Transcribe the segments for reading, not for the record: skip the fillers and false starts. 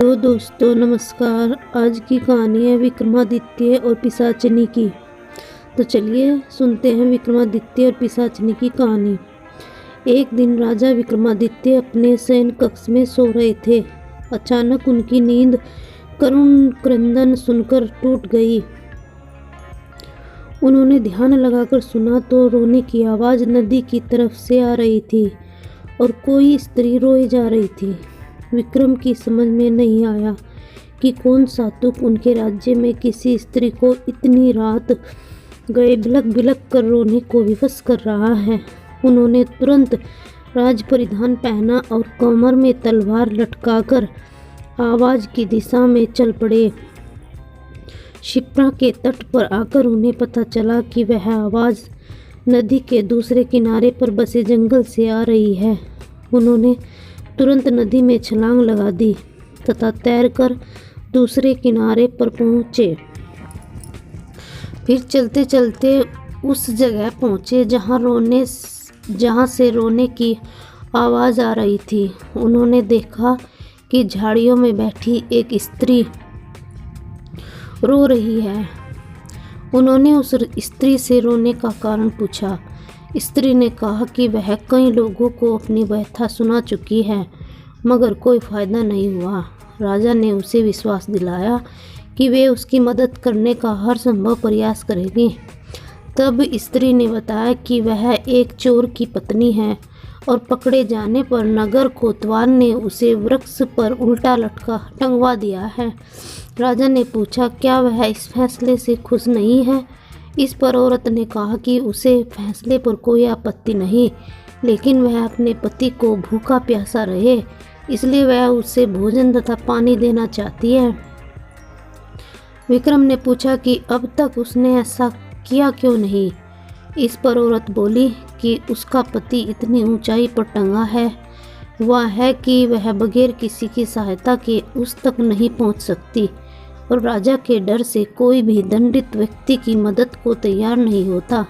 तो दोस्तों नमस्कार। आज की कहानी है विक्रमादित्य और पिशाचिनी की। तो चलिए सुनते हैं विक्रमादित्य और पिशाचिनी की कहानी। एक दिन राजा विक्रमादित्य अपने शयन कक्ष में सो रहे थे। अचानक उनकी नींद करुण क्रंदन सुनकर टूट गई। उन्होंने ध्यान लगाकर सुना तो रोने की आवाज़ नदी की तरफ से आ रही थी और कोई स्त्री रोई जा रही थी। विक्रम की समझ में नहीं आया कि कौन सातुक उनके राज्य में किसी स्त्री को इतनी रात गए बिलख बिलख कर रोने को विवश कर रहा है। उन्होंने तुरंत राज परिधान पहना और कमर में तलवार लटकाकर आवाज़ की दिशा में चल पड़े। शिप्रा के तट पर आकर उन्हें पता चला कि वह आवाज़ नदी के दूसरे किनारे पर बसे जंगल से आ रही है। उन्होंने तुरंत नदी में छलांग लगा दी तथा तैरकर दूसरे किनारे पर पहुँचे। फिर चलते चलते उस जगह पहुँचे जहाँ से रोने की आवाज़ आ रही थी। उन्होंने देखा कि झाड़ियों में बैठी एक स्त्री रो रही है। उन्होंने उस स्त्री से रोने का कारण पूछा। स्त्री ने कहा कि वह कई लोगों को अपनी व्यथा सुना चुकी है मगर कोई फ़ायदा नहीं हुआ। राजा ने उसे विश्वास दिलाया कि वे उसकी मदद करने का हर संभव प्रयास करेंगे। तब स्त्री ने बताया कि वह एक चोर की पत्नी है और पकड़े जाने पर नगर कोतवाल ने उसे वृक्ष पर उल्टा लटका टंगवा दिया है। राजा ने पूछा, क्या वह इस फैसले से खुश नहीं है? इस पर औरत ने कहा कि उसे फैसले पर कोई आपत्ति नहीं, लेकिन वह अपने पति को भूखा प्यासा रहे इसलिए वह उसे भोजन तथा पानी देना चाहती है। विक्रम ने पूछा कि अब तक उसने ऐसा किया क्यों नहीं? इस पर औरत बोली कि उसका पति इतनी ऊंचाई पर टंगा है वह है कि वह बगैर किसी की सहायता के उस तक नहीं पहुंच सकती और राजा के डर से कोई भी दंडित व्यक्ति की मदद को तैयार नहीं होता।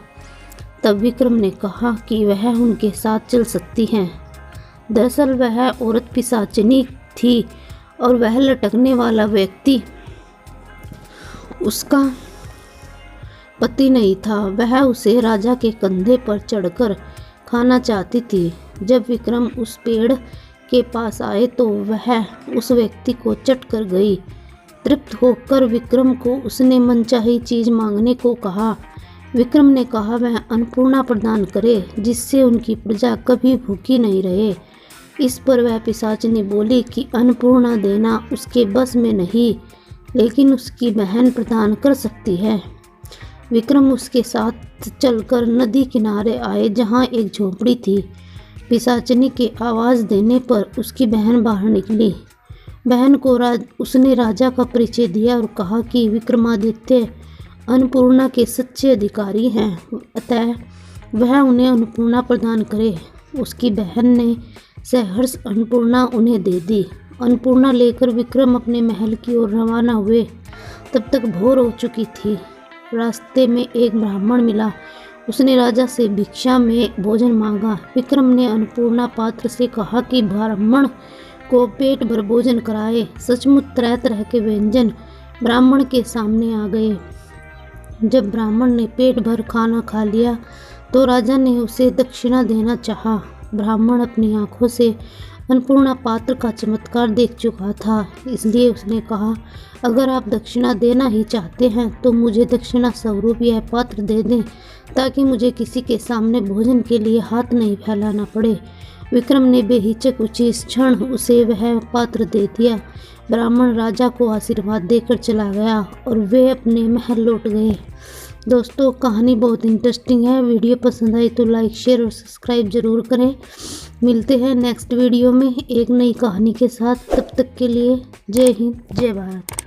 तब विक्रम ने कहा कि वह उनके साथ चल सकती हैं। दरअसल वह औरत पिशाचिनी थी और वह लटकने वाला व्यक्ति उसका पति नहीं था। वह उसे राजा के कंधे पर चढ़कर खाना चाहती थी। जब विक्रम उस पेड़ के पास आए तो वह उस व्यक्ति को चट कर गई। तृप्त होकर विक्रम को उसने मनचाही चीज मांगने को कहा। विक्रम ने कहा वह अन्नपूर्णा प्रदान करे जिससे उनकी प्रजा कभी भूखी नहीं रहे। इस पर वह पिशाचिनी बोली कि अन्नपूर्णा देना उसके बस में नहीं, लेकिन उसकी बहन प्रदान कर सकती है। विक्रम उसके साथ चलकर नदी किनारे आए जहाँ एक झोपड़ी थी। पिशाचिनी के आवाज़ देने पर उसकी बहन बाहर निकली। बहन को उसने राजा का परिचय दिया और कहा कि विक्रमादित्य अन्नपूर्णा के सच्चे अधिकारी हैं, अतः वह उन्हें अन्नपूर्णा प्रदान करे। उसकी बहन ने सहर्ष अन्नपूर्णा उन्हें दे दी। अन्नपूर्णा लेकर विक्रम अपने महल की ओर रवाना हुए। तब तक भोर हो चुकी थी। रास्ते में एक ब्राह्मण मिला। उसने राजा से भिक्षा में भोजन मांगा। विक्रम ने अन्नपूर्णा पात्र से कहा कि ब्राह्मण को पेट भर भोजन कराए। सचमुच तरह तरह के व्यंजन ब्राह्मण के सामने आ गए। जब ब्राह्मण ने पेट भर खाना खा लिया तो राजा ने उसे दक्षिणा देना चाहा। ब्राह्मण अपनी आंखों से अन्नपूर्णा पात्र का चमत्कार देख चुका था, इसलिए उसने कहा, अगर आप दक्षिणा देना ही चाहते हैं तो मुझे दक्षिणा स्वरूप यह पात्र दे दें ताकि मुझे किसी के सामने भोजन के लिए हाथ नहीं फैलाना पड़े। विक्रम ने बेहिचक उसी क्षण उसे वह पात्र दे दिया। ब्राह्मण राजा को आशीर्वाद देकर चला गया और वे अपने महल लौट गए। दोस्तों कहानी बहुत इंटरेस्टिंग है। वीडियो पसंद आई तो लाइक शेयर और सब्सक्राइब ज़रूर करें। मिलते हैं नेक्स्ट वीडियो में एक नई कहानी के साथ। तब तक के लिए जय हिंद जय भारत।